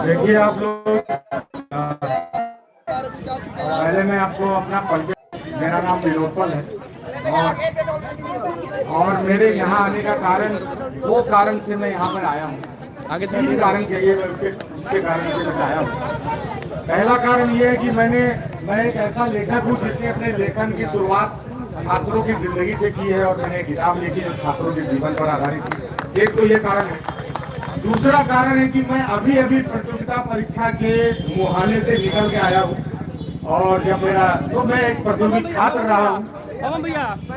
देखिए आप लोग, पहले मैं आपको अपना परिचय, मेरा नाम विनोद है और मेरे यहाँ आने का कारण, वो कारण से मैं यहाँ पर आया हूँ। आगे से कारण चाहिए, मैं उसके कारण से मैं आया हूँ। पहला कारण ये है कि मैं एक ऐसा लेखक हूँ जिसने अपने लेखन की शुरुआत छात्रों की जिंदगी से की है और मैंने किताब लिखी जो छात्रों के जीवन पर आधारित थी। एक तो ये कारण है। दूसरा कारण है कि मैं अभी प्रतियोगिता परीक्षा के मुहाने से निकल के आया हूँ और जब मैं एक प्रतियोगी छात्र रहा हूँ।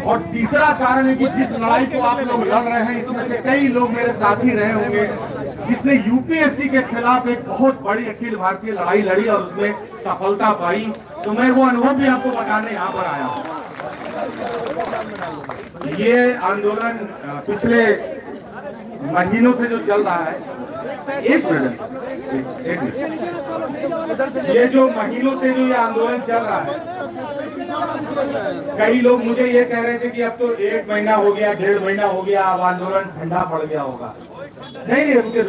और तीसरा कारण है कि जिस लड़ाई को आप लोग लड़ रहे हैं इसमें से कई लोग मेरे साथी रहे होंगे जिसने यूपीएससी के खिलाफ एक बहुत बड़ी अखिल भारतीय लड़ाई लड़ी और उसमें सफलता पाई। तो मैं वो अनुभव भी आपको बताने यहाँ पर आया हूँ। ये आंदोलन पिछले महीनों से जो चल रहा है, एक मिनट, ये जो महीनों से जो ये आंदोलन चल रहा है, कई लोग मुझे ये कह रहे थे कि अब तो 1 महीना हो गया, 1.5 महीना हो गया, अब आंदोलन ठंडा पड़ गया होगा। नहीं, रुके,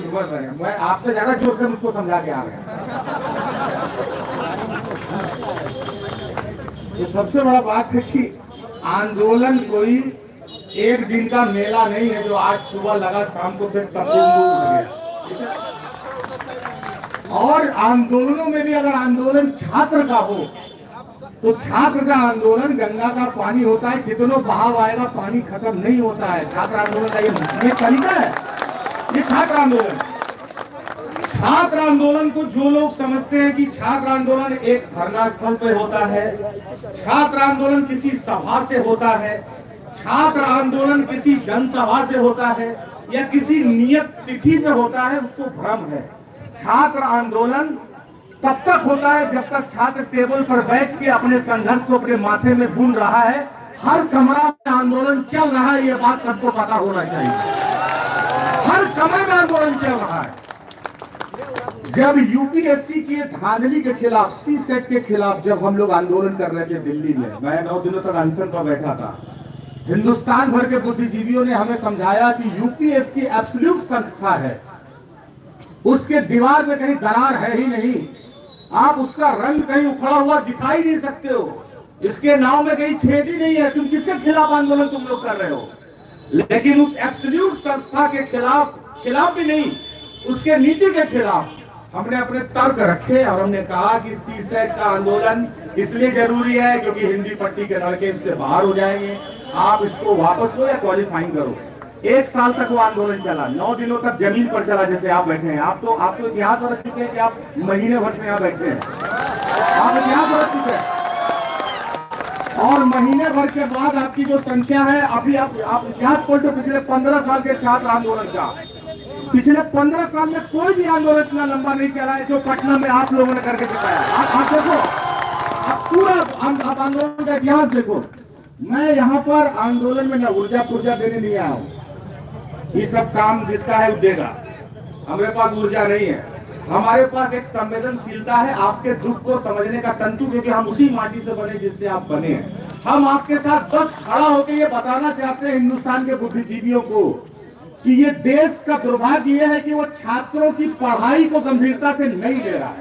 मैं आपसे ज्यादा जोर से मुझको समझा के आ गया। तो सबसे बड़ा बात है कि आंदोलन कोई एक दिन का मेला नहीं है जो आज सुबह लगा शाम को फिर तब उठ गया। और आंदोलनों में भी अगर आंदोलन छात्र का हो तो छात्र का आंदोलन गंगा का पानी होता है, कितनों बहाव आएगा पानी खत्म नहीं होता है। छात्र आंदोलन का ये तरीका है, ये छात्र आंदोलन। छात्र आंदोलन को जो लोग समझते हैं कि छात्र आंदोलन एक धरना स्थल पर होता है, छात्र आंदोलन किसी सभा से होता है, छात्र आंदोलन किसी जनसभा से होता है या किसी नियत तिथि पे होता है, उसको भ्रम है। छात्र आंदोलन तब तक होता है जब तक छात्र टेबल पर बैठ के अपने संघर्ष को अपने माथे में बुन रहा है। हर कमरा में आंदोलन चल रहा है, ये बात सबको पता होना चाहिए। हर कमरे में आंदोलन चल रहा है। जब यूपीएससी के धांधली के खिलाफ, सी सेट के खिलाफ जब हम लोग आंदोलन कर रहे थे दिल्ली में, मैं 9 दिनों तक अनशन पर बैठा था। हिंदुस्तान भर के बुद्धिजीवियों ने हमें समझाया कि यूपीएससी एब्सोल्यूट संस्था है, उसके दीवार में कहीं दरार है ही नहीं, आप उसका रंग कहीं उखड़ा हुआ दिखाई नहीं सकते हो, इसके नाव में कहीं छेद ही नहीं है। तुम किसके खिलाफ आंदोलन तुम लोग कर रहे हो? लेकिन उस एब्सोल्यूट संस्था के खिलाफ भी नहीं, उसके नीति के खिलाफ हमने अपने तर्क रखे और हमने कहा कि सी सेट का आंदोलन इसलिए जरूरी है क्योंकि हिंदी पट्टी के लड़के इससे बाहर हो जाएंगे, आप इसको वापस लो या क्वालिफाइंग करो। 1 साल तक वो आंदोलन चला, 9 दिनों तक जमीन पर चला। जैसे आप बैठे हैं, आप तो इतिहास रख चुके हैं कि आप महीने भर से यहाँ बैठे हैं, आप इतिहास रख चुके हैं। और महीने भर के बाद आपकी जो संख्या है, अभी आप इतिहास पढ़ो पिछले 15 साल के छात्र आंदोलन का, पिछले 15 साल में कोई भी आंदोलन इतना लंबा नहीं चला है जो पटना में आप लोगों ने करके दिखाया। आप देखो, आप पूरा आप आंदोलन का इतिहास देखो। मैं यहाँ पर आंदोलन में ना ऊर्जा देने नहीं आया हूँ, ये सब काम जिसका है वो देगा। हमारे पास ऊर्जा नहीं है, हमारे पास एक संवेदनशीलता है, आपके दुख को समझने का तंतु, क्योंकि हम उसी माटी से बने जिससे आप बने हैं। हम आपके साथ बस खड़ा होकर ये बताना चाहते हैं हिंदुस्तान के बुद्धिजीवियों को कि ये देश का दुर्भाग्य ये है कि वो छात्रों की पढ़ाई को गंभीरता से नहीं ले रहा है,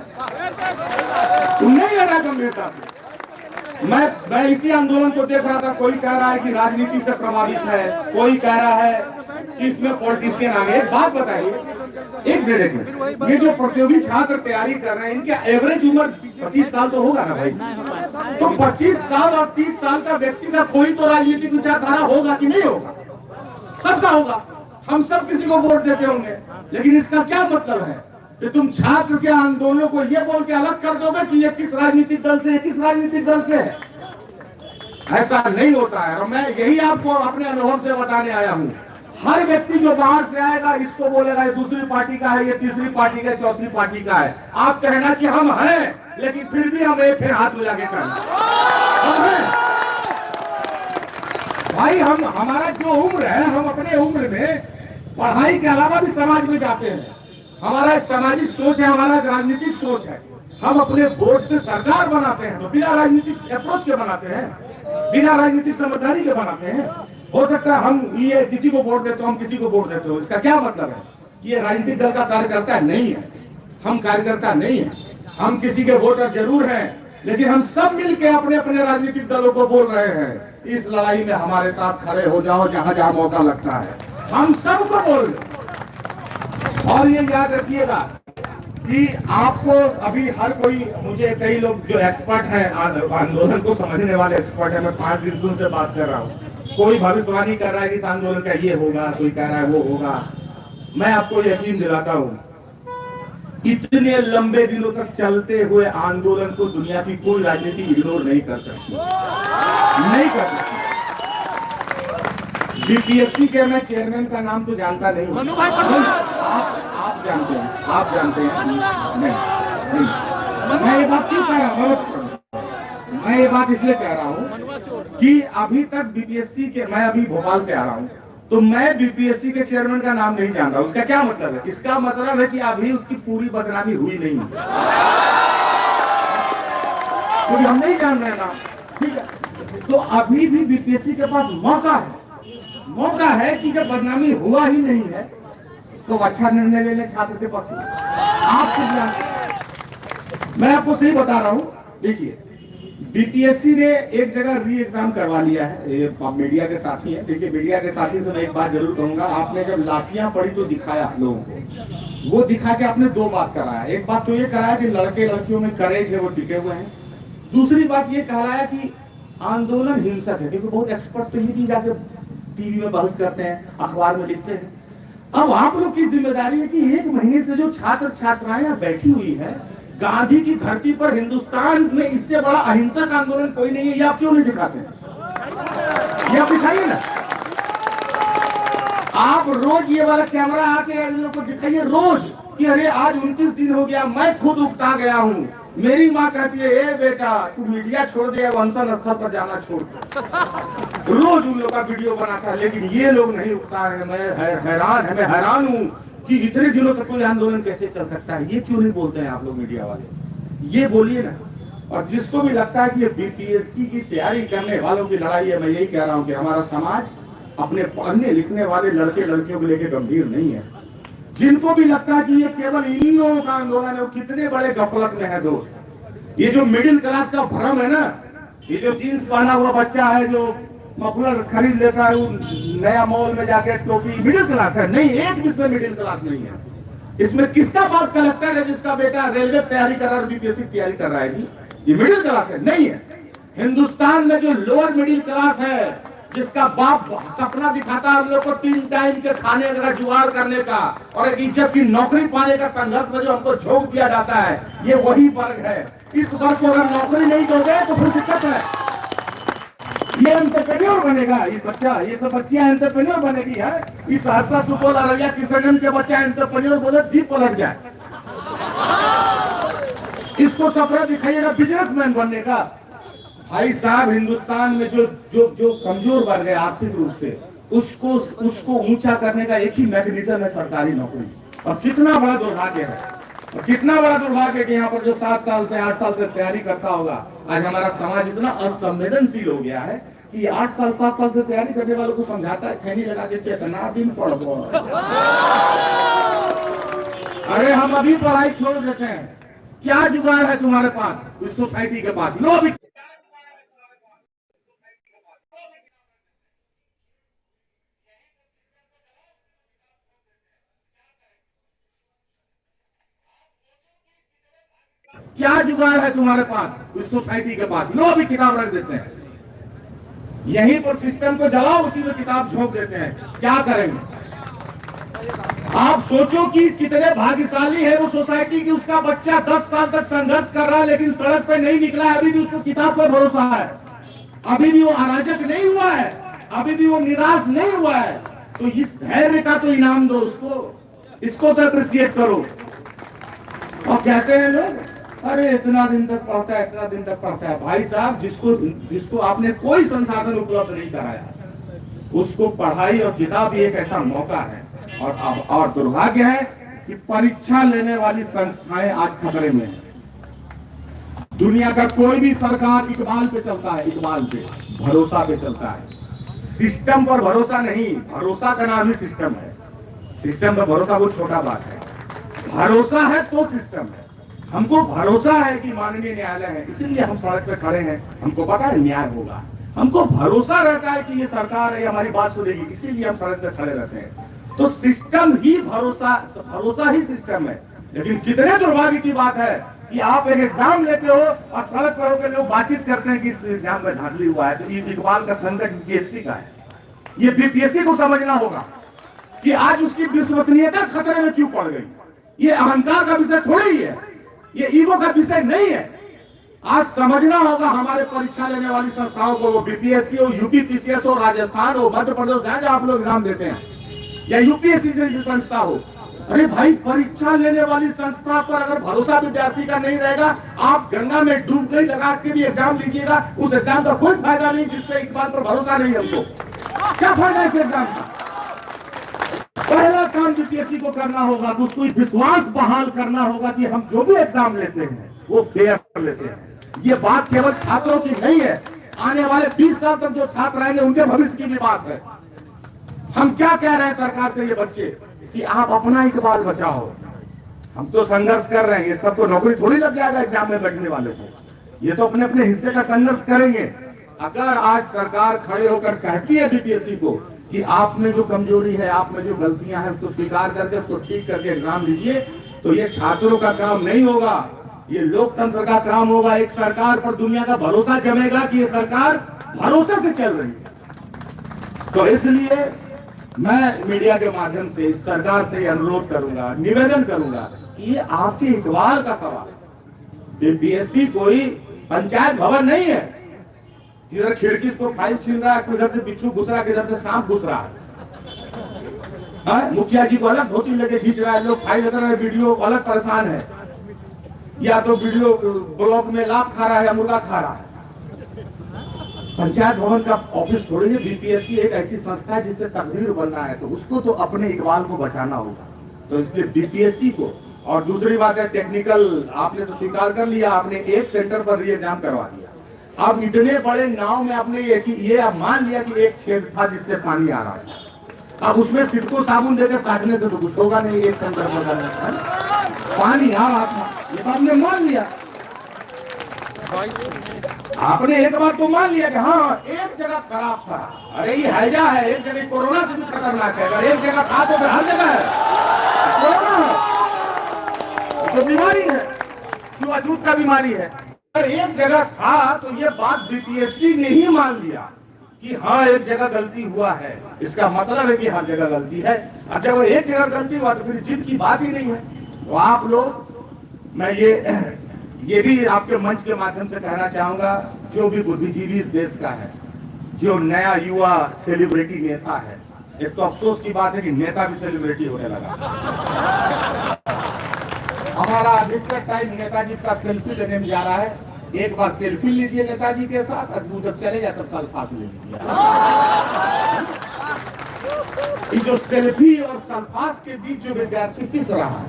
नहीं ले रहा गंभीरता से। मैं इसी आंदोलन को देख रहा था, कोई कह रहा है कि राजनीति से प्रभावित है, कोई कह रहा है कि इसमें पॉलिटिशियन आ गए। बात बताइए, एक मिनट, ये जो प्रतियोगी छात्र तैयारी कर रहे हैं इनकी एवरेज उम्र 25 साल तो होगा ना भाई? तो 25 साल और 30 साल का व्यक्ति का कोई तो राजनीतिक विचारधारा होगा कि नहीं होगा? सबका होगा, हम सब किसी को वोट देते होंगे। लेकिन इसका क्या मतलब है कि तुम छात्र के आंदोलन को ये बोल के अलग कर दोगे कि ये किस राजनीतिक दल से है, किस राजनीतिक दल से है? ऐसा नहीं होता है। और मैं यही आपको अपने अनुभव से बताने आया हूँ। हर व्यक्ति जो बाहर से आएगा इसको बोलेगा ये दूसरी पार्टी का है, ये तीसरी पार्टी का है, चौथी पार्टी का है। आप कहना कि हम हैं, लेकिन फिर भी हम एक हाथ मिला के करना भाई। हमारा जो उम्र है, हम अपने उम्र में पढ़ाई के अलावा भी समाज में जाते हैं। हमारा एक सामाजिक सोच है, हमारा एक राजनीतिक सोच है। हम अपने वोट से सरकार बनाते हैं तो बिना राजनीतिक अप्रोच के बनाते हैं, बिना राजनीतिक समझदारी के बनाते हैं। हो सकता है हम ये किसी को वोट देते हो, हम किसी को वोट देते हो, इसका क्या मतलब है कि ये राजनीतिक दल का कार्यकर्ता नहीं है? हम कार्यकर्ता नहीं है, हम किसी के वोटर जरूर हैं, लेकिन हम सब मिलके अपने अपने राजनीतिक दलों को बोल रहे हैं इस लड़ाई में हमारे साथ खड़े हो जाओ, जहां जहां मौका लगता है हम सबको बोल रहे। और ये याद रखिएगा कि आपको अभी हर कोई, मुझे कई लोग जो एक्सपर्ट हैं, आंदोलन को समझने वाले एक्सपर्ट हैं, मैं 5 दिन से बात कर रहा हूँ, कोई भविष्यवाणी कर रहा है कि इस आंदोलन का ये होगा, कोई कह रहा है वो होगा। मैं आपको यकीन दिलाता हूँ इतने लंबे दिनों तक चलते हुए आंदोलन को दुनिया की कोई राजनीति इग्नोर नहीं कर सकती, नहीं कर सकती। बीपीएससी के मैं चेयरमैन का नाम तो जानता नहीं हूँ, आप जानते हैं, आप जानते हैं। नहीं, मैं ये बात क्यों कह रहा हूँ, मैं ये बात इसलिए कह रहा हूँ कि अभी तक बीपीएससी के, मैं अभी भोपाल से आ रहा हूँ, तो मैं बीपीएससी के चेयरमैन का नाम नहीं जानता। उसका क्या मतलब है? इसका मतलब है कि अभी उसकी पूरी बदनामी हुई नहीं है, क्योंकि हम नहीं जान रहे नाम, ठीक है? तो अभी भी बीपीएससी के पास मौका है कि जब बदनामी हुआ ही नहीं है तो अच्छा निर्णय ले ले छात्र के पक्ष में। आप सब जानते, मैं आपको सही बता रहा हूं। देखिए, बीपीएससी ने एक जगह री एग्जाम करवा लिया है, ये मीडिया के साथी है। देखिए, मीडिया के साथी से मैं एक बात जरूर कहूंगा, आपने जब लाठियां पड़ी तो दिखाया लोगों को, वो दिखा के आपने 2 बात कराया। एक बात तो ये कराया कि लड़के लड़कियों में करेज है, वो टिके हुए हैं। दूसरी बात ये कहलाया कि आंदोलन हिंसक है, क्योंकि बहुत एक्सपर्ट तो ये भी जाके टीवी में बहस करते हैं, अखबार में लिखते हैं। अब आप लोग की जिम्मेदारी है कि 1 महीने से जो छात्र छात्राएं यहाँ बैठी हुई है, गांधी की धरती पर हिंदुस्तान में इससे बड़ा अहिंसक आंदोलन कोई नहीं है, ये आप क्यों नहीं दिखाते हैं? ये आप दिखाइए ना, आप रोज ये वाला कैमरा आके इन लोगों को दिखाइए रोज कि अरे आज 29 दिन हो गया, मैं खुद उकता गया हूँ। मेरी माँ कहती है, ए बेटा तू मीडिया छोड़ दे, अनशन स्थल पर जाना छोड़ दे। रोज उन लोग का वीडियो बनाता है, लेकिन ये लोग नहीं उकता है। मैं हैरान हूँ कि इतने दिनों तक कोई आंदोलन कैसे चल सकता है। ये क्यों नहीं बोलते हैं आप लोग मीडिया वाले? ये बोलिए ना। और जिसको भी लगता है कि ये बीपीएससी की तैयारी करने वालों की लड़ाई है, मैं यही कह रहा हूँ कि हमारा समाज अपने पढ़ने लिखने वाले लड़के लड़कियों को लेकर गंभीर नहीं है। जिनको भी लगता है कि ये केवल इन लोगों का आंदोलन है, वो कितने बड़े गफलत में है दोस्त। ये जो मिडिल क्लास का भ्रम है ना, ये जो जीन्स पहना हुआ बच्चा है, जो मफलर खरीद लेता है, वो नया मॉल में जाके टोपी, मिडिल क्लास है? नहीं, एक भी इसमें मिडिल क्लास नहीं है। इसमें किसका बाप कलेक्टर है जिसका बेटा रेलवे तैयारी कर रहा है, बीपीएससी तैयारी कर रहा है? जी, ये मिडिल क्लास है? नहीं है। हिंदुस्तान में जो लोअर मिडिल क्लास है, जिसका बाप सपना दिखाता है हम लोग को 3 टाइम के खाने का जुगाड़ करने का और एक इज्जत की नौकरी पाने का संघर्ष में जो हमको झोंक दिया जाता है, ये वही वर्ग है। इस वर्ग को अगर नौकरी नहीं दोगे तो फिर दिक्कत है। ये एंटरप्रेन्योर बनेगा ये बच्चा, ये सब बच्चियां एंटरप्रेन्योर बनेगी है। इस सहरसा सुपौल अररिया किशनगंज के बच्चा एंटरप्रेन्योर बोले जीप पलट जाए। इसको सपना दिखाइएगा बिजनेसमैन बनने का। भाई साहब, हिंदुस्तान में जो कमजोर वर्ग है आर्थिक रूप से, उसको ऊंचा करने का एक ही मैकेनिज्म है, सरकारी नौकरी। और कितना बड़ा दुर्भाग्य है, और कितना बड़ा दुर्भाग्य कि यहाँ पर जो 7 साल से 8 साल से तैयारी करता होगा, आज हमारा समाज इतना असंवेदनशील हो गया है कि 8 साल 7 साल से तैयारी करने वालों को समझाता है, खैनी लगा के कितना दिन पढ़ो, अरे हम अभी पढ़ाई छोड़ देते हैं। क्या जुगाड़ है तुम्हारे पास इस सोसाइटी के पास? लो भी क्या जुगाड़ है तुम्हारे पास इस सोसाइटी के पास? लो भी किताब रख देते हैं, यहीं पर सिस्टम को जलाओ, उसी में किताब झोंक देते हैं। क्या करेंगे? आप सोचो कि कितने भाग्यशाली है वो सोसाइटी की उसका बच्चा 10 साल तक संघर्ष कर रहा है, लेकिन सड़क पे नहीं निकला है, अभी भी उसको किताब पर भरोसा है, अभी भी वो अराजक नहीं हुआ है, अभी भी वो निराश नहीं हुआ है। तो इस धैर्य का तो इनाम दो उसको, इसको तो अप्रिशिएट करो। और कहते हैं लोग, अरे इतना दिन तक पढ़ता है, इतना दिन तक पढ़ता है। भाई साहब, जिसको आपने कोई संसाधन उपलब्ध नहीं कराया, उसको पढ़ाई और किताब ही एक ऐसा मौका है। और दुर्भाग्य है कि परीक्षा लेने वाली संस्थाएं आज खतरे में है। दुनिया का कोई भी सरकार इकबाल पे चलता है, इकबाल पे, भरोसा पे चलता है। सिस्टम पर भरोसा नहीं, भरोसा का नाम ही सिस्टम है। सिस्टम पर भरोसा बहुत छोटा बात है, भरोसा है तो सिस्टम है। हमको भरोसा है कि माननीय न्यायालय है, इसीलिए हम सड़क पे खड़े हैं। हमको पता है न्याय होगा, हमको भरोसा रहता है कि ये सरकार है, हमारी बात सुनेगी, इसीलिए हम सड़क पे खड़े रहते हैं। तो सिस्टम ही भरोसा ही सिस्टम है। लेकिन कितने दुर्भाग्य की बात है कि आप एक एग्जाम लेते हो और सड़क पर होकर लोग बातचीत करते हैं कि इस एग्जाम में धांधली हुआ है। तो ये इकबाल का संकट बीपीएससी का है। ये बीपीएससी को समझना होगा कि आज उसकी विश्वसनीयता खतरे में क्यों पड़ गई। ये अहंकार का विषय थोड़ी ही है, ये ईगो का विषय नहीं है। आज समझना होगा हमारे परीक्षा लेने वाली संस्थाओं को, वो बीपीएससी हो, यूपीपीसीएस हो, राजस्थान हो, मध्य प्रदेश, जहां आप लोग एग्जाम देते हैं, या यूपीएससी जैसी संस्था हो। अरे भाई, परीक्षा लेने वाली संस्था पर अगर भरोसा विद्यार्थी का नहीं रहेगा, आप गंगा में डूब गई लगा के भी एग्जाम लीजिएगा, उस एग्जाम का कोई फायदा नहीं जिससे इकबाल पर भरोसा नहीं हमको। क्या फायदा इस एग्जाम का? पहला काम यूपीएससी को करना होगा कि उसको विश्वास बहाल करना होगा कि हम जो भी एग्जाम लेते हैं वो फेयर लेते हैं। ये बात केवल छात्रों की नहीं है, आने वाले 20 साल तक जो छात्र आएंगे उनके भविष्य की भी बात है। हम क्या कह रहे हैं सरकार से, ये बच्चे, कि आप अपना इकबाल बचाओ। हम तो संघर्ष कर रहे हैं, ये सब तो नौकरी थोड़ी लग जाएगा एग्जाम में बैठने वाले को। ये तो अपने अपने हिस्से का संघर्ष करेंगे। अगर आज सरकार खड़े होकर कहती है बीपीएससी को कि आप में जो कमजोरी है, आप में जो गलतियां हैं, उसको स्वीकार करके उसको ठीक करके एग्जाम लीजिए, तो ये छात्रों का काम नहीं होगा, ये लोकतंत्र का काम होगा। एक सरकार पर दुनिया का भरोसा जमेगा कि ये सरकार भरोसे से चल रही है। तो इसलिए मैं मीडिया के माध्यम से इस सरकार से अनुरोध करूंगा, निवेदन करूंगा कि ये आपके इकबाल का सवाल है। बीपीएससी कोई पंचायत भवन नहीं है, किधर खिड़की को फाइल छीन रहा है, किधर से बिच्छू घुस रहा है, किधर से सांप घुस रहा है। मुखिया जी को अलग धोती लेके खींच रहा है, लोग फाइल लेकर रहे, वीडियो अलग परेशान है, या तो वीडियो ब्लॉक में लाभ खा रहा है या मुर्गा खा रहा है। पंचायत भवन का ऑफिस थोड़ी है। बीपीएससी एक ऐसी संस्था है जिससे तकदीर बनना है, तो उसको तो अपने इकबाल को बचाना होगा। तो इसलिए बीपीएससी को, और दूसरी बात है टेक्निकल, आपने तो स्वीकार कर लिया, आपने एक सेंटर पर री एग्जाम करवा दिया। अब इतने बड़े नाव में आपने ये अब मान लिया कि एक छेद था जिससे पानी आ रहा है, अब उसमें सिरको साबुन देकर साटने से तो कुछ होगा नहीं। एक सेंटर पर पानी आ रहा था, ये तो आपने मान लिया। आपने एक बार तो मान लिया कि हाँ एक जगह खराब था। अरे ये हैजा है, एक जगह कोरोना से भी खतरनाक है। अगर एक जगह था तो फिर हर जगह है कोरोना है, तो बीमारी है, छुआछूत का बीमारी है। अगर एक जगह था तो ये बात बीपीएससी ने ही मान लिया कि हाँ एक जगह गलती हुआ है, इसका मतलब है कि हर जगह गलती है। अब जब एक जगह गलती हुआ तो फिर जिद की बात ही नहीं है। तो आप लोग, मैं ये भी आपके मंच के माध्यम से कहना चाहूंगा, जो भी बुद्धिजीवी इस देश का है, जो नया युवा सेलिब्रिटी नेता है, एक तो अफसोस की बात है कि नेता भी सेलिब्रिटी होने लगा। हमारा अधिकतर टाइम नेताजी के साथ सेल्फी लेने में जा रहा है। एक बार सेल्फी लीजिए नेताजी के साथ, और जब चले जाए तब सल्फास ले लीजिए। ये जो सेल्फी और सल्फास के बीच जो विद्यार्थी पिस रहा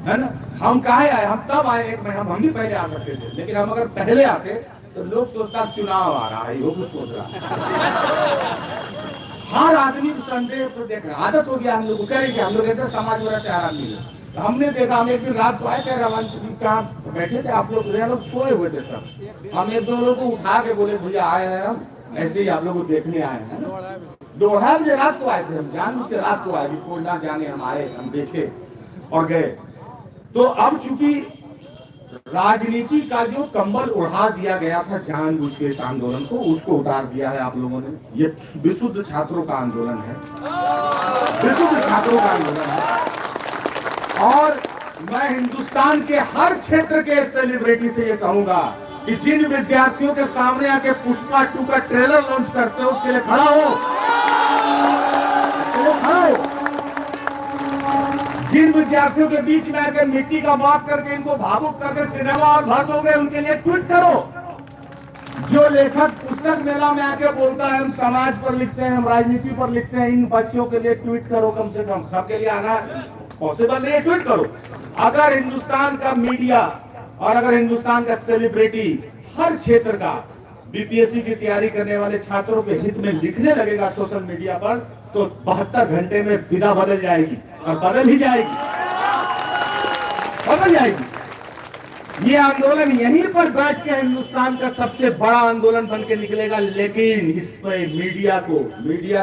है ना, हम काहे आए? हम तब आए, एक महीना हम भी पहले आ सकते थे, लेकिन हम अगर पहले आते तो लोग सोचता चुनाव आ रहा है, वो कुछ सोच रहा है। हर आदमी को संदेह को देख रहा, आदत हो गया हम लोग को, करेंगे हम लोग ऐसे समाज में रहते आराम नहीं। तो हमने देखा, हम एक दिन रात को आए थे, रवान कहाँ बैठे थे आप लोग सोए हुए थे सब। हम एक दो लोगों को उठा के बोले भैया आए हैं हम, ऐसे ही आप लोग को देखने आए हैं। 2 बजे रात को आए थे, हम जान के रात को आए, कोई ना जाने, हम आए, हम देखे और गए। तो अब चूंकि राजनीति का जो कंबल उड़ा दिया गया था जानबूझ के इस आंदोलन को, उसको उतार दिया है आप लोगों ने। ये विशुद्ध छात्रों का आंदोलन है, विशुद्ध छात्रों का आंदोलन है। और मैं हिंदुस्तान के हर क्षेत्र के सेलिब्रिटी से ये कहूंगा कि जिन विद्यार्थियों के सामने आके पुष्पा 2 का ट्रेलर लॉन्च करते हो, उसके लिए खड़ा हो, खड़ा हो। जिन विद्यार्थियों के बीच में आकर मिट्टी का बात करके इनको भावुक करके सिनेमा और भर दोगे, उनके लिए ट्वीट करो। जो लेखक पुस्तक मेला में आके बोलता है हम समाज पर लिखते हैं, हम राजनीति पर लिखते हैं, इन बच्चों के लिए ट्वीट करो, कम से कम सबके लिए आना पॉसिबल नहीं है, ट्वीट करो। अगर हिंदुस्तान का मीडिया और अगर हिंदुस्तान का सेलिब्रिटी हर क्षेत्र का बीपीएससी की तैयारी करने वाले छात्रों के हित में लिखने लगेगा सोशल मीडिया पर, तो 72 घंटे में फिजा बदल जाएगी, और बदल ही जाएगी, बदल जाएगी। ये आंदोलन यहीं पर बैठ के हिंदुस्तान का सबसे बड़ा आंदोलन बन के निकलेगा। लेकिन इस पे मीडिया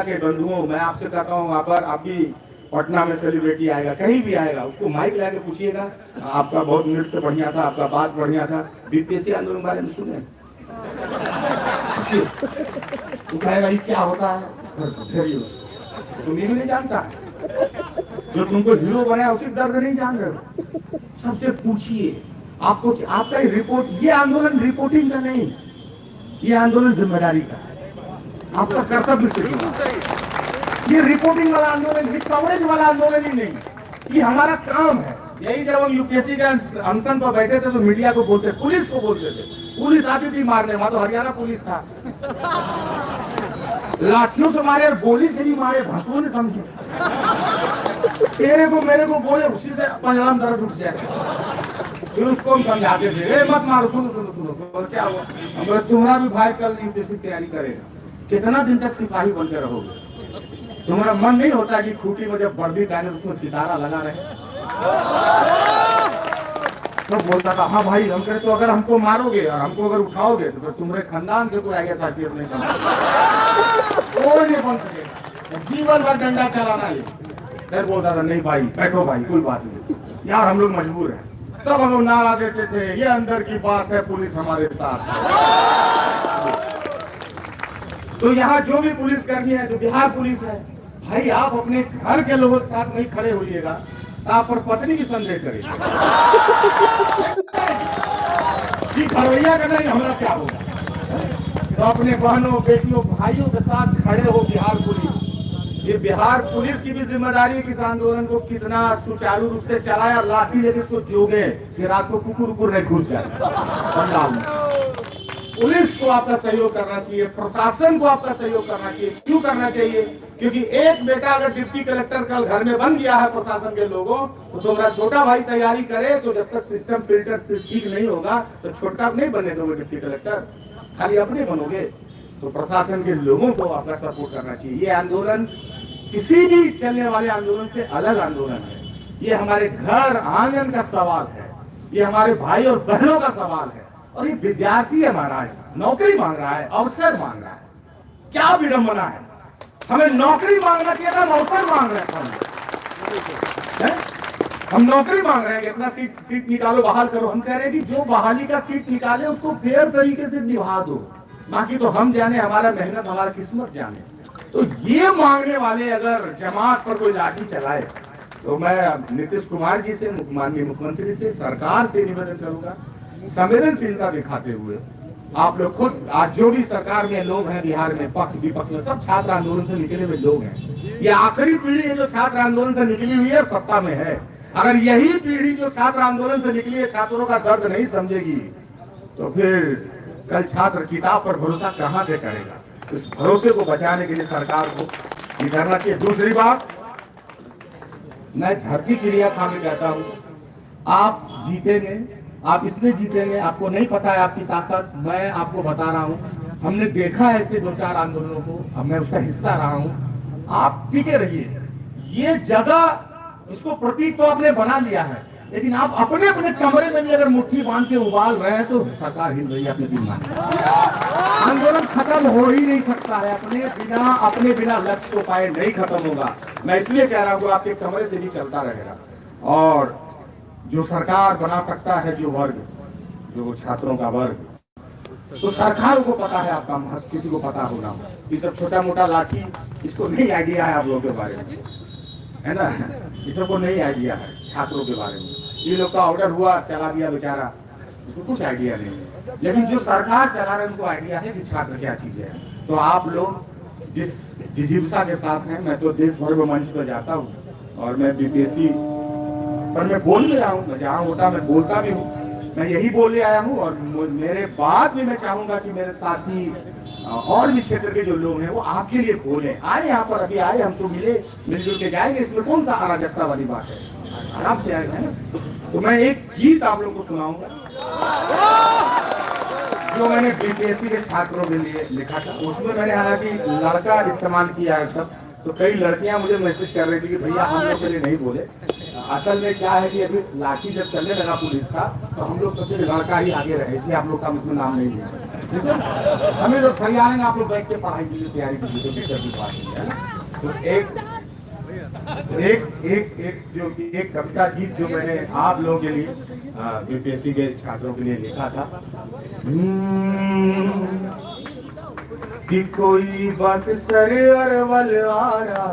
के बंधुओं, मैं आपसे कहता हूँ, अगर आपकी पटना में सेलिब्रिटी आएगा, कहीं भी आएगा, उसको माइक लाके पूछिएगा, आपका बहुत नृत्य बढ़िया था, आपका बात बढ़िया था, बीपीएससी आंदोलन के बारे में सुने, तो कहेगा ये क्या होता है, तुम ये भी नहीं जानता है, जो तुमको हीरो बनाया उसी दर्द नहीं जान रहे हो। सबसे पूछिए, आपको आपका रिपोर्ट, ये आंदोलन रिपोर्टिंग का नहीं, ये आंदोलन जिम्मेदारी का है, आपका कर्तव्य से जुड़ा। ये रिपोर्टिंग वाला आंदोलन, ये कवरेज वाला आंदोलन ही नहीं, ये हमारा काम है। यही जब हम यूपीएससी के अनशन पर बैठे थे तो मीडिया को बोलते, पुलिस को बोलते थे, पुलिस आती थी मारने, वहां तो हरियाणा पुलिस था, लाठियों से मारे और गोली से भी मारे, भसुओं ने समझे, तेरे को मेरे को बोले, उसी से पंजराम दर्द उठ जाए। फिर उसको हम समझाते थे, मत मारो, सुनो सुनो सुनो, और क्या हुआ, हम बोले तुम्हारा भी भाई कल यूपीएससी की तैयारी करेगा, कितना दिन तक सिपाही बनते रहोगे, तुम्हारा मन नहीं होता कि खूंटी में जब वर्दी टांगे उसमें सितारा लगा रहे। तो बोलता था, हाँ भाई, हम कहे तो अगर हमको मारोगे और हमको अगर उठाओगे तो फिर तुम्हारे खानदान से कोई आईएएस आईपीएस नहीं बन, कोई नहीं बन सकेगा, जीवन भर डंडा चलाना है। फिर बोलता था, नहीं भाई बैठो भाई, कोई बात नहीं यार, हम लोग मजबूर हैं। तब हम लोग नारा देते थे, ये अंदर की बात है, पुलिस हमारे साथ है। तो यहाँ जो भी पुलिस करनी है, जो बिहार पुलिस है, भाई आप अपने घर के लोगों के साथ नहीं खड़े होइएगा, आप पर पत्नी की संदेह करेगी कि घरवैया का नहीं, हमारा क्या होगा। तो अपने बहनों, बेटियों, भाइयों के साथ खड़े हो बिहार पुलिस। ये बिहार पुलिस की भी जिम्मेदारी है कि इस आंदोलन को कितना सुचारू रूप से चलाया, लाठी लेके उसको जोगे कि रात को कुकुर नहीं घुस जाए पंडाल में। पुलिस को आपका सहयोग करना चाहिए, प्रशासन को आपका सहयोग करना चाहिए। क्यों करना चाहिए? क्योंकि एक बेटा अगर डिप्टी कलेक्टर कल घर में बन गया है प्रशासन के लोगों, तो तुम्हारा छोटा भाई तैयारी करे, तो जब तक सिस्टम फिल्टर से ठीक नहीं होगा तो छोटा नहीं बने दोगे डिप्टी कलेक्टर, खाली अपने बनोगे। तो प्रशासन के लोगों को आपका सपोर्ट करना चाहिए। ये आंदोलन किसी भी चलने वाले आंदोलन से अलग आंदोलन है। ये हमारे घर आंगन का सवाल है, ये हमारे भाई और बहनों का सवाल है। और ये विद्यार्थी है महाराज, नौकरी मांग रहा है, अवसर मांग रहा है। क्या विडंबना है, हमें नौकरी मांगना चाहिए था, हम अवसर मांग रहे हैं। हम नौकरी मांग रहे हैं, इतना सीट निकालो, बहाल करो। हम कह रहे हैं कि जो बहाली का सीट निकाले उसको फेयर तरीके से निभा दो, बाकी तो हम जाने, हमारा मेहनत, हमारा किस्मत जाने। तो ये मांगने वाले अगर जमात पर कोई लाठी चलाए, तो मैं नीतीश कुमार जी से, माननीय मुख्यमंत्री से, सरकार से निवेदन करूंगा, संवेदनशीलता दिखाते हुए आप लोग खुद, आज जो भी सरकार में लोग हैं बिहार में, पक्ष विपक्ष में, सब छात्र आंदोलन से निकले हुए लोग हैं। ये आखिरी पीढ़ी है जो छात्र आंदोलन से निकली हुई है, सत्ता में है। अगर यही पीढ़ी जो छात्र आंदोलन से निकली है छात्रों का दर्द नहीं समझेगी, तो फिर कल छात्र किताब पर भरोसा कहां से करेगा? इस भरोसे को बचाने के लिए सरकार को ये करना चाहिए। दूसरी बात, मैं धरती क्रिया खा में कहता हूं, आप जीतेंगे, आप इसमें जीतेंगे। आपको नहीं पता है आपकी ताकत, मैं आपको बता रहा हूँ। हमने देखा है ऐसे 2-4 आंदोलनों को, अब मैं उसका हिस्सा रहा हूँ। आप टिके रहिए। ये जगह, इसको प्रतीक तो आपने बना लिया है, लेकिन आप अपने अपने कमरे में भी अगर मुट्ठी बांध के उबाल रहे हैं तो सरकार हिल रही है अपने दिमाग में। आंदोलन खत्म हो ही नहीं सकता है, अपने बिना लक्ष्य को पाए नहीं खत्म होगा। मैं इसलिए कह रहा हूँ आपके कमरे से भी चलता रहेगा। और जो सरकार बना सकता है, जो वर्ग, जो छात्रों का वर्ग, तो सरकार को पता है आपका महत्व, किसी को पता होगा। ये सब छोटा मोटा लाठी, इसको नहीं आइडिया है आप लोगों के बारे में, है ना? ये सबको नहीं आइडिया है छात्रों के बारे में। ये लोग का ऑर्डर हुआ, चला दिया बेचारा, उसको कुछ आइडिया नहीं है। लेकिन जो सरकार चला रहे हैं उनको आइडिया है कि छात्र क्या चीज है। तो आप लोग जिस जिजीविसा के साथ हैं, मैं तो देश भर में मंच पर जाता हूँ और मैं बीपीएससी पर मैं बोल भी रहा हूँ, मैं जहाँ होता मैं बोलता भी हूँ। मैं यही बोलने आया हूँ और मेरे बाद भी मैं चाहूंगा कि मेरे साथी और भी क्षेत्र के जो लोग हैं वो आपके लिए बोले। आए यहाँ पर, अभी आए, हम तो मिले, मिलजुल के जाएंगे, इसमें कौन सा अराजकता वाली बात है, आराम से आएगा, है ना? तो मैं एक गीत आप लोगों को सुनाऊंगा। जो मैंने बीपीएससी के छात्रों के लिए लिखा था उसमें मैंने हालांकि लड़का इस्तेमाल किया है सब, तो कई लड़कियां मुझे मैसेज कर रही थी कि भैया हम लोग के लिए नहीं बोले। असल में क्या है कि अभी लाठी जब चलने लगा पुलिस का तो हम लोग सबसे लड़का ही आगे रहे, इसलिए आप लोग का उसमें नाम नहीं लिया, ठीक है। हमें लोग खड़ी आएंगे, आप लोग बैठ के पढ़ाई के लिए तैयारी कीजिए, तो दिक्कत की बात नहीं है ना। तो एक कविता गीत जो मैंने आप लोगों के लिए बीपीएससी के छात्रों के लिए लिखा था कि कोई बक्सर अरवल वाला,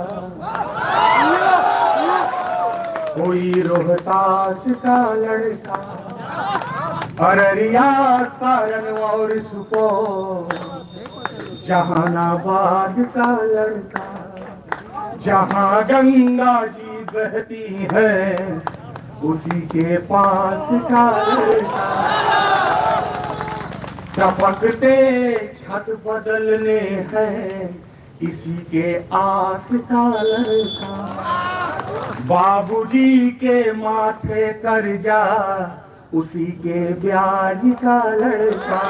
कोई रोहतास का लड़का, अररिया सारण और सुपौल, जहानाबाद का लड़का, जहाँ गंगा जी बहती है उसी के पास का लड़का, टपकते छत बदलने हैं इसी के आस का लड़का, बाबूजी के माथे कर्जा उसी के ब्याज का लड़का,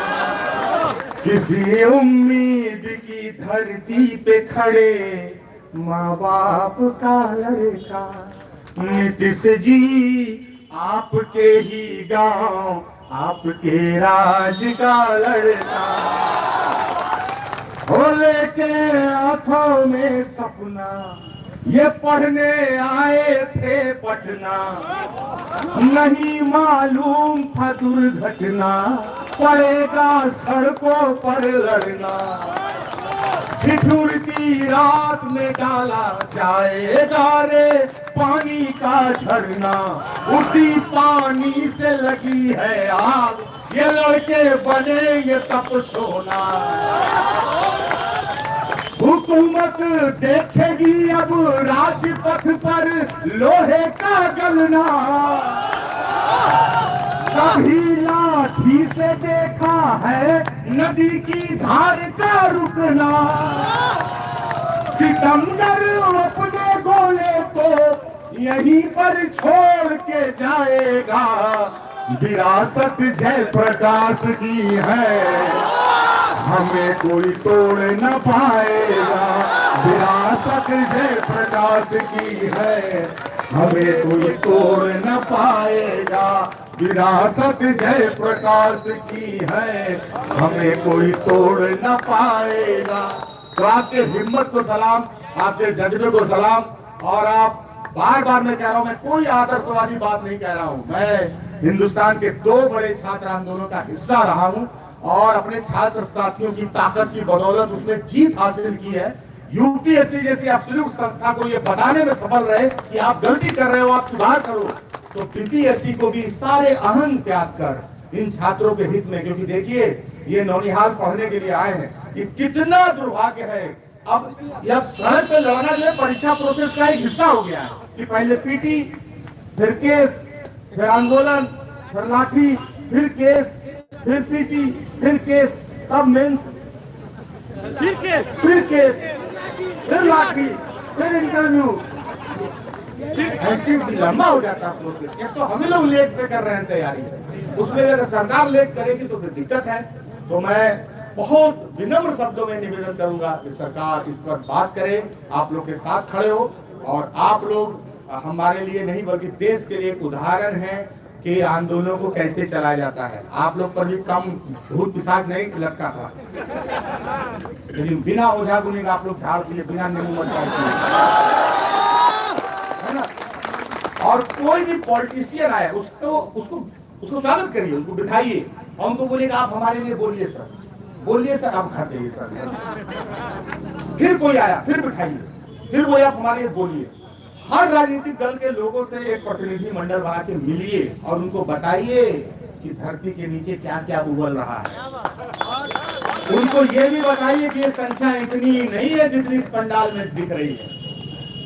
किसी उम्मीद की धरती पे खड़े माँ बाप का लड़का, नीतीश जी आपके ही गांव आपके राज का लड़का, हो लेके आंखों में सपना ये पढ़ने आए थे पटना, नहीं मालूम था दुर्घटना पड़ेगा सड़कों पर लड़ना, ठिठुरती रात में डाला जाएगा रे पानी का झरना, उसी पानी से लगी है आग ये लड़के बनेंगे तप सोना, हुकूमत देखेगी अब राजपथ पर लोहे का गलना, कभी लाठी से देखा है नदी की धार का रुकना, सितमगर अपने गोले को यहीं पर छोड़ के जाएगा, विरासत जयप्रकाश की है हमें कोई तोड़ न पाएगा, विरासत जयप्रकाश की है हमें कोई तोड़ न पाएगा, विरासत जयप्रकाश की है हमें कोई तोड़ न पाएगा। तो आपके हिम्मत को सलाम, आपके जज्बे को सलाम, और आप बार बार मैं कह रहा हूं, मैं कोई आदर्शवादी बात नहीं कह रहा हूं, मैं हिंदुस्तान के 2 बड़े छात्र आंदोलनों का हिस्सा रहा हूं और अपने छात्र साथियों की ताकत की बदौलत उसमें जीत हासिल की है। यूपीएससी जैसी एब्सोल्यूट संस्था को ये बताने में सफल रहे कि आप गलती कर रहे हो, आप सुधार करो, तो बीपीएससी को भी सारे अहम त्याग कर इन छात्रों के हित में, क्योंकि देखिए ये नौनिहाल पढ़ने के लिए आए हैं, कि कितना दुर्भाग्य है अब यह सड़क पे लड़ना जो परीक्षा प्रोसेस का एक हिस्सा हो गया है कि पहले पीटी, फिर केस, फिर आंदोलन, फिर लाठी, फिर केस, फिर पीटी, फिर केस, तब मेंस, फिर केस, फिर लाठी, फिर इंटरव्यू, ऐसे लंबा हो जाता है प्रोसेस। एक तो हम लोग लेट से कर रहे हैं तैयारी, उसमें अगर सरकार लेट करेगी तो फिर दिक्कत है। तो मैं बहुत विनम्र शब्दों में निवेदन करूंगा कि सरकार इस पर बात करे, आप लोग के साथ खड़े हो, और आप लोग हमारे लिए नहीं बल्कि देश के लिए एक उदाहरण है कि आंदोलनों को कैसे चलाया जाता है। आप लोग पर भी कम भूत पिशाच नहीं लटका था, लेकिन बिना ओझा गुनी का आप लोग झाड़ दिए, बिना नींबू मिर्चा है ना। और कोई भी पॉलिटिशियन आया उसको स्वागत करिए, उसको बिठाइए और उनको बोलिएगा आप हमारे लिए बोलिए सर, बोलिए सर, आप घर जाइए सर। फिर कोई आया, फिर बिठाइए, फिर वो आप हमारे लिए बोलिए। हर राजनीतिक दल के लोगों से एक प्रतिनिधि मंडल बना के मिलिए और उनको बताइए कि धरती के नीचे क्या क्या उबल रहा है। उनको ये भी बताइए कि ये संख्या इतनी नहीं है जितनी इस पंडाल में दिख रही है।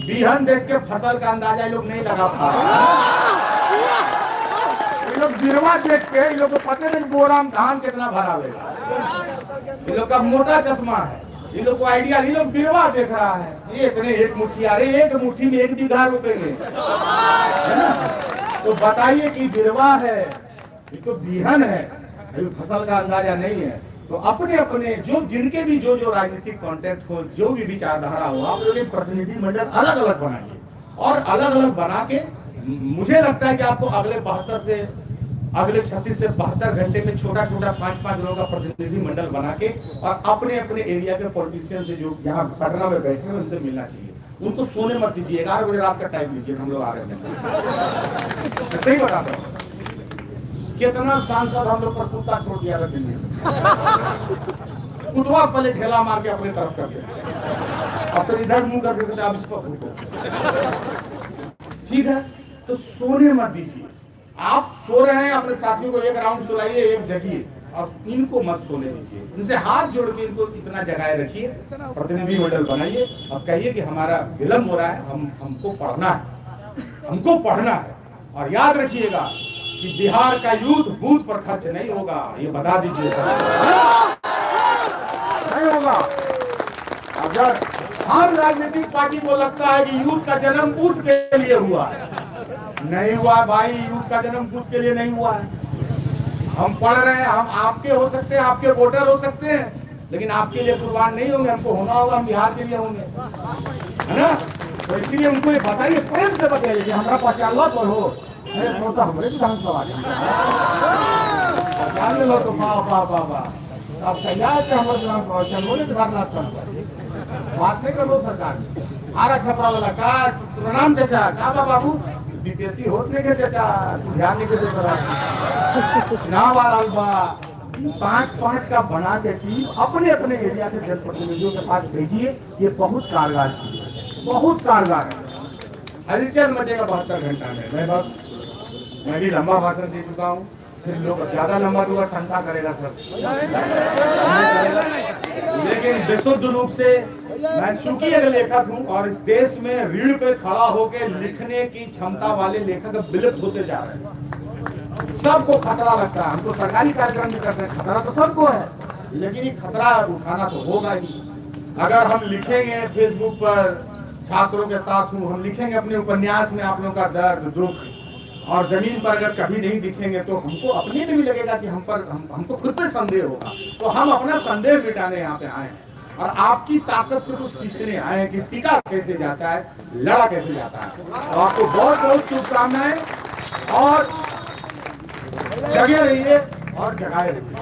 बिहन देख के फसल का अंदाजा ये लोग नहीं लगा पा रहे, ये लोग गिरवा देख के ये लोग को पता नहीं बोरा में धान कितना भरा हुआ, ये लोग का मोटा चश्मा है, ये लोग को आइडिया, ये लोग गिरवा देख रहा है, ये इतने एक मुट्ठी, अरे एक मुट्ठी में 1 बीघा रुपेंगे, है ना। तो बताइए कि गिरवा है, ये तो बिहन है, अभी फसल का अंदाजा नहीं है। तो अपने अपने जो जिनके भी जो राजनीतिक कॉन्टेक्ट हो, जो भी विचारधारा हो, आप लोग प्रतिनिधि मंडल अलग अलग बनाइए और अलग अलग बना के मुझे लगता है कि आपको अगले 36 से 72 घंटे में छोटा छोटा 5-5 लोगों का प्रतिनिधि मंडल बना के और अपने अपने एरिया के पॉलिटिशियन से जो यहाँ पटना में बैठे हैं उनसे मिलना चाहिए। उनको सोने मत दीजिए, 11 बजे रात का टाइम लीजिए, हम लोग आ रहे हैं। मैं सही बताता हूँ, कितना सांसद हम लोग पर कुत्ता छोड़ दिया था दिल्ली में, कुतवा पहले ढेला मार के अपने तरफ कर दिया और फिर इधर मुंह करके कहते आप इसको भूखो। ठीक है, तो सोने मत दीजिए। आप सो रहे हैं, अपने साथियों को एक राउंड सुलाइए, एक जगिए, और इनको मत सोने दीजिए। इनसे हाथ जोड़ के इनको इतना जगाए रखिए, प्रतिनिधि मंडल बनाइए और कहिए कि हमारा विलम्ब हो रहा है, हमको पढ़ना है, हमको पढ़ना है। और याद रखिएगा कि बिहार का यूथ बूथ पर खर्च नहीं होगा, ये बता दीजिए सर, नहीं होगा। अगर हर राजनीतिक पार्टी को लगता है कि यूथ का जन्म बूथ के लिए हुआ है, नहीं हुआ भाई, यूथ का जन्म बूथ के लिए नहीं हुआ है। हम पढ़ रहे हैं, हम आपके हो सकते हैं, आपके वोटर हो सकते हैं, लेकिन आपके लिए कुर्बान नहीं होंगे, हमको होना होगा, हम बिहार के लिए होंगे, है ना। तो इसीलिए उनको ये बताइए, प्रेम से बताइए कि हमारा पहचान पर हो, तो हमारे विधानसभा पहचान लो तो अब तैयार थे हमारे विधानसभा चलो धरना बात नहीं करो सरकार। आरा छपरा वाला का प्रणाम चाचा, का बाबू बीपीएससी होने के चाचा ध्यान नहीं के चुनाव आ रहा बा, 5-5 का बना के टीम अपने अपने एरिया के जनप्रतिनिधियों के पास भेजिए। ये बहुत कारगर चीज है, बहुत कारगर है। हलचल मचेगा 72 घंटा में। मैं भी लंबा भाषण दे चुका हूँ, फिर लोग ज्यादा लंबा दूंगा, शंका करेगा सब, लेकिन विशुद्ध रूप से मैं चूंकि एक लेखक हूं और इस देश में रीढ़ पे खड़ा होकर लिखने की क्षमता वाले लेखक विलुप्त होते जा रहे हैं। सबको खतरा लगता है, हम तो सरकारी कार्यक्रम भी करते हैं, खतरा तो सबको है, लेकिन ये खतरा उठाना तो होगा ही। अगर हम लिखेंगे फेसबुक पर छात्रों के साथ हूँ, हम लिखेंगे अपने उपन्यास में आप लोगों का दर्द दुख, और जमीन पर अगर कभी नहीं दिखेंगे तो हमको अपने में भी लगेगा कि हमको खुद पे संदेह होगा। तो हम अपना संदेह मिटाने यहाँ पे आए हैं और आपकी ताकत से कुछ सीखने आए हैं कि टीका कैसे जाता है, लड़ा कैसे जाता है। तो आपको बहुत बहुत शुभकामनाएं और जगे रहिए और जगाए रहिए।